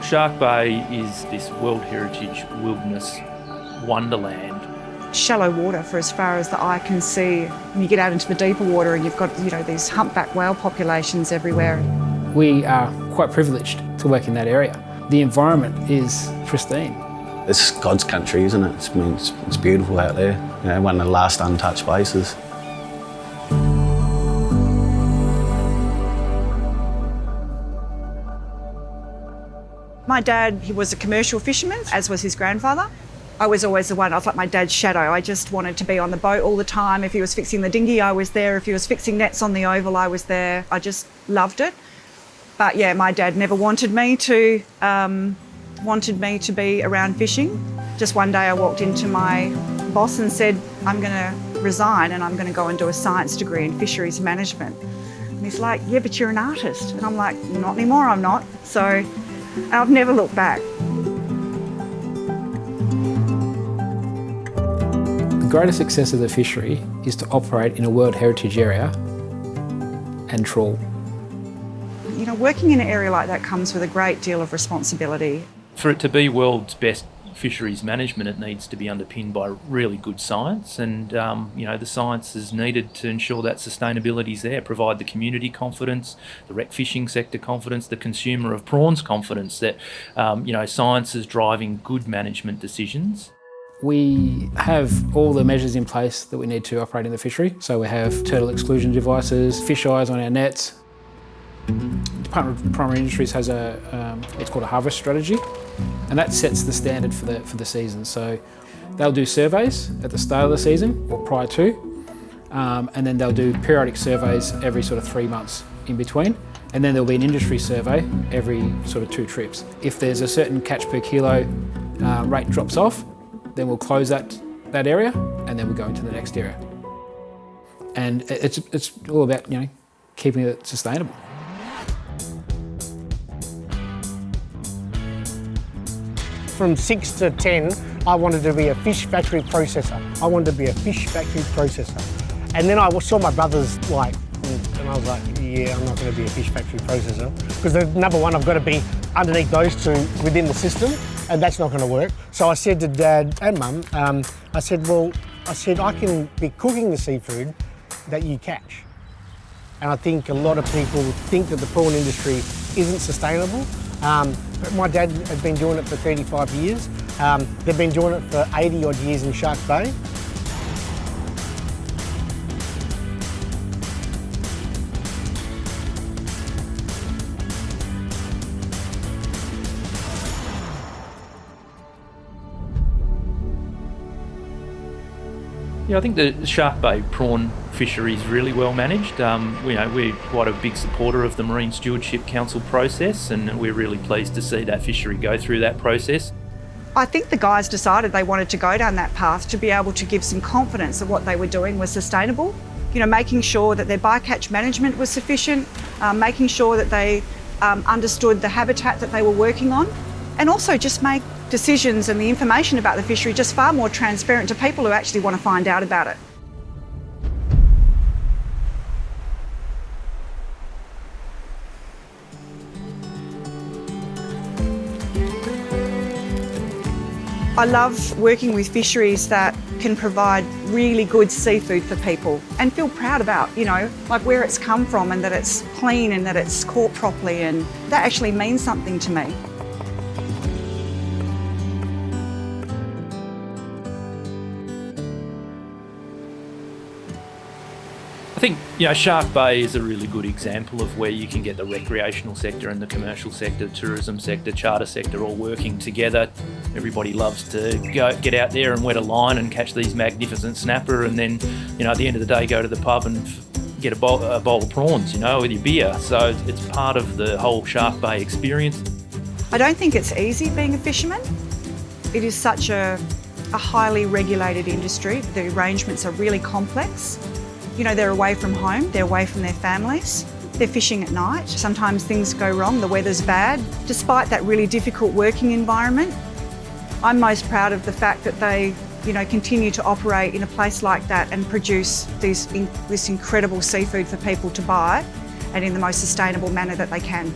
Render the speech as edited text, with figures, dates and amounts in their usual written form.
Shark Bay is this World Heritage Wilderness Wonderland. Shallow water for as far as the eye can see. And you get out into the deeper water and you've got, these humpback whale populations everywhere. We are quite privileged to work in that area. The environment is pristine. It's God's country, isn't it? It's beautiful out there. One of the last untouched places. My dad, he was a commercial fisherman, as was his grandfather. I was always the one, I was like my dad's shadow. I just wanted to be on the boat all the time. If he was fixing the dinghy, I was there. If he was fixing nets on the oval, I was there. I just loved it. But yeah, my dad never wanted me to be around fishing. Just one day I walked into my boss and said, I'm going to resign and I'm going to go and do a science degree in fisheries management. And he's like, yeah, but you're an artist. And I'm like, not anymore, I'm not. So I've never looked back. The greatest success of the fishery is to operate in a World Heritage area and trawl. Working in an area like that comes with a great deal of responsibility. For it to be world's best fisheries management, it needs to be underpinned by really good science, and the science is needed to ensure that sustainability is there, provide the community confidence, the rec fishing sector confidence, the consumer of prawns confidence that science is driving good management decisions. We have all the measures in place that we need to operate in the fishery. So we have turtle exclusion devices, fish eyes on our nets. Department of Primary Industries has what's called a harvest strategy, and that sets the standard for the season. So they'll do surveys at the start of the season or prior to, and then they'll do periodic surveys every sort of 3 months in between, and then there'll be an industry survey every sort of 2 trips. If there's a certain catch per kilo rate drops off, then we'll close that area, and then we'll go into the next area. And it's all about keeping it sustainable. From 6 to 10, I wanted to be a fish factory processor. And then I saw my brothers and I was like, yeah, I'm not going to be a fish factory processor. Because number one, I've got to be underneath those two within the system, and that's not going to work. So I said to Dad and Mum, I said, I can be cooking the seafood that you catch. And I think a lot of people think that the prawn industry isn't sustainable. But my dad had been doing it for 35 years. They've been doing it for 80 odd years in Shark Bay. Yeah, I think the Shark Bay prawn fishery is really well managed. We're quite a big supporter of the Marine Stewardship Council process, and we're really pleased to see that fishery go through that process. I think the guys decided they wanted to go down that path to be able to give some confidence that what they were doing was sustainable. Making sure that their bycatch management was sufficient, making sure that they understood the habitat that they were working on, and also just make decisions and the information about the fishery just far more transparent to people who actually want to find out about it. I love working with fisheries that can provide really good seafood for people and feel proud about, where it's come from and that it's clean and that it's caught properly, and that actually means something to me. I think Shark Bay is a really good example of where you can get the recreational sector and the commercial sector, tourism sector, charter sector all working together. Everybody loves to get out there and wet a line and catch these magnificent snapper, and then at the end of the day go to the pub and get a bowl of prawns, with your beer. So it's part of the whole Shark Bay experience. I don't think it's easy being a fisherman. It is such a highly regulated industry. The arrangements are really complex. They're away from home, they're away from their families, they're fishing at night. Sometimes things go wrong, the weather's bad. Despite that really difficult working environment, I'm most proud of the fact that they, continue to operate in a place like that and produce this incredible seafood for people to buy, and in the most sustainable manner that they can.